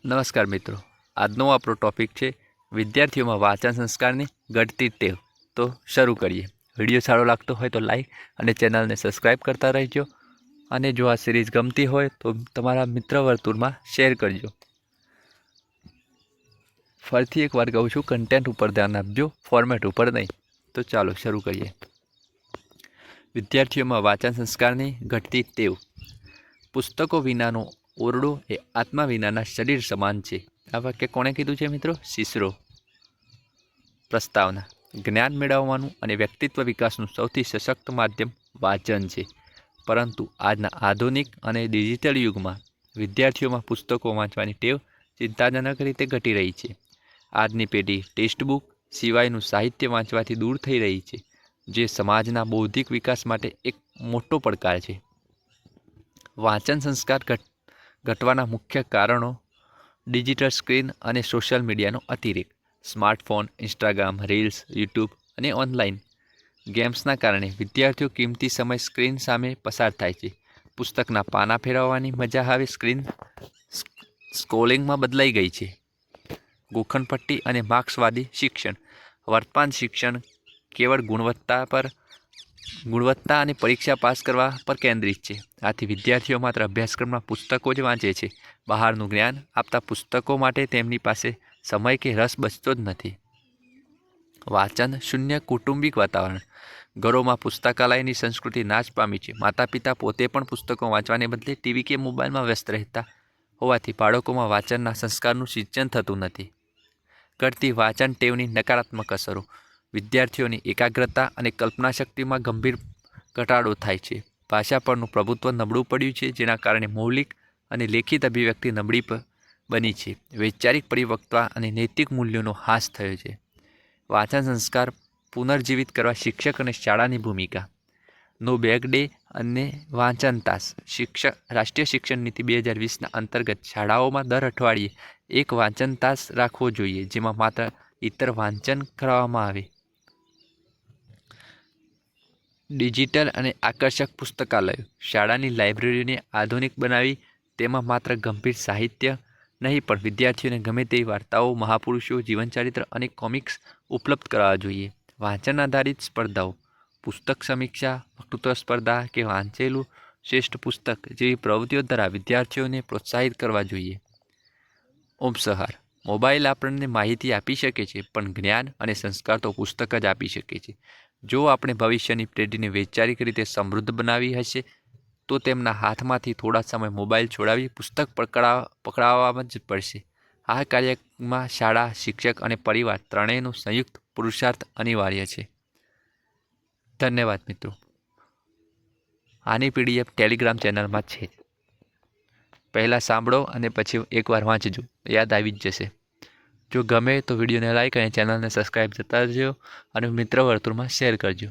નમસ્કાર મિત્રો, આજનો આપણો ટોપિક છે વિદ્યાર્થીઓમાં વાંચન સંસ્કારની ઘટતી ટેવ. તો શરૂ કરીએ. વિડીયો સારો લાગતો હોય તો લાઈક અને ચેનલને સબસ્ક્રાઈબ કરતા રહેજો, અને જો આ સિરીઝ ગમતી હોય તો તમારા મિત્ર વર્તુળમાં શેર કરજો. ફરીથી એકવાર કહું છું, કન્ટેન્ટ ઉપર ધ્યાન આપજો, ફોર્મેટ ઉપર નહીં. તો ચાલો શરૂ કરીએ. વિદ્યાર્થીઓમાં વાંચન સંસ્કારની ઘટતી ટેવ. પુસ્તકો વિનાનો ઓરડો એ આત્મા વિનાના શરીર સમાન છે. આ વાક્ય કોણે કીધું છે મિત્રો? સિસરો. પ્રસ્તાવના. જ્ઞાન મેળવવાનું અને વ્યક્તિત્વ વિકાસનું સૌથી સશક્ત માધ્યમ વાંચન છે, પરંતુ આજના આધુનિક અને ડિજિટલ યુગમાં વિદ્યાર્થીઓમાં પુસ્તકો વાંચવાની ટેવ ચિંતાજનક રીતે ઘટી રહી છે. આજની પેઢી ટેક્સ્ટબુક સિવાયનું સાહિત્ય વાંચવાથી દૂર થઈ રહી છે, જે સમાજના બૌદ્ધિક વિકાસ માટે એક મોટો પડકાર છે. વાંચન સંસ્કાર ઘટવાના મુખ્ય કારણો: ડિજિટલ સ્ક્રીન અને સોશિયલ મીડિયાનો અતિરેક. સ્માર્ટફોન, ઇન્સ્ટાગ્રામ, રીલ્સ, યુટ્યુબ અને ઓનલાઈન ગેમ્સના કારણે વિદ્યાર્થીઓ કિંમતી સમય સ્ક્રીન સામે પસાર થાય છે. પુસ્તકના પાના ફેરવવાની મજા હવે સ્ક્રીન સ્ક્રોલિંગમાં બદલાઈ ગઈ છે. ગોખણપટ્ટી અને માર્ક્સવાદી શિક્ષણ. વર્તમાન શિક્ષણ કેવળ ગુણવત્તા અને પરીક્ષા પાસ કરવા પર કેન્દ્રિત છે. આથી વિદ્યાર્થીઓ માત્ર અભ્યાસક્રમના પુસ્તકો જ વાંચે છે. બહારનું જ્ઞાન આપતા પુસ્તકો માટે તેમની પાસે સમય કે રસ બચતો જ નથી. વાંચન શૂન્ય કૌટુંબિક વાતાવરણ. ઘરોમાં પુસ્તકાલયની સંસ્કૃતિ નાશ પામી છે. માતા પિતા પોતે પણ પુસ્તકો વાંચવાને બદલે ટીવી કે મોબાઈલમાં વ્યસ્ત રહેતા હોવાથી બાળકોમાં વાંચનના સંસ્કારનું સિંચન થતું નથી. ઘટતી વાંચન ટેવની નકારાત્મક અસરો. વિદ્યાર્થીઓની એકાગ્રતા અને કલ્પના શક્તિમાં ગંભીર ઘટાડો થાય છે. ભાષા પરનું પ્રભુત્વ નબળું પડ્યું છે, જેના કારણે મૌલિક અને લેખિત અભિવ્યક્તિ નબળી બની છે. વૈચારિક પરિપક્વતા અને નૈતિક મૂલ્યોનો હાસ થયો છે. વાંચન સંસ્કાર પુનર્જીવિત કરવા શિક્ષક અને શાળાની ભૂમિકા. નો બેગ ડે અને વાંચન તાસ. રાષ્ટ્રીય શિક્ષણ નીતિ 2020ના અંતર્ગત શાળાઓમાં દર અઠવાડિયે એક વાંચન તાસ રાખવો જોઈએ, જેમાં માત્ર ઇતર વાંચન કરવામાં આવે. ડિજિટલ અને આકર્ષક પુસ્તકાલયો. શાળાની લાઇબ્રેરીને આધુનિક બનાવી તેમાં માત્ર ગંભીર સાહિત્ય નહીં, પણ વિદ્યાર્થીઓને ગમે તેવી વાર્તાઓ, મહાપુરુષો, જીવનચરિત્ર અને કોમિક્સ ઉપલબ્ધ કરાવવા જોઈએ. વાંચન આધારિત સ્પર્ધાઓ. પુસ્તક સમીક્ષા, વક્તૃત્વ સ્પર્ધા કે વાંચેલું શ્રેષ્ઠ પુસ્તક જેવી પ્રવૃત્તિઓ દ્વારા વિદ્યાર્થીઓને પ્રોત્સાહિત કરવા જોઈએ. ઉપસંહાર. મોબાઈલ આપણને માહિતી આપી શકે છે, પણ જ્ઞાન અને સંસ્કાર તો પુસ્તક જ આપી શકે છે. જો આપણે ભવિષ્યની પેઢીને વૈચારિક રીતે સમૃદ્ધ બનાવી હશે, તો તેમના હાથમાંથી થોડા સમય મોબાઈલ છોડાવી પુસ્તક પકડાવવામાં જ પડશે. આ કાર્યમાં શાળા, શિક્ષક અને પરિવાર ત્રણેયનો સંયુક્ત પુરુષાર્થ અનિવાર્ય છે. ધન્યવાદ મિત્રો. આની PDF ટેલિગ્રામ ચેનલમાં છે. પહેલાં સાંભળો અને પછી એકવાર વાંચજો, યાદ આવી જ જશે. જો ગમે તો વિડીયોને લાઈક અને ચેનલને સબસ્ક્રાઈબ કરતા રહેજો અને મિત્ર વર્તુળમાં શેર કરજો.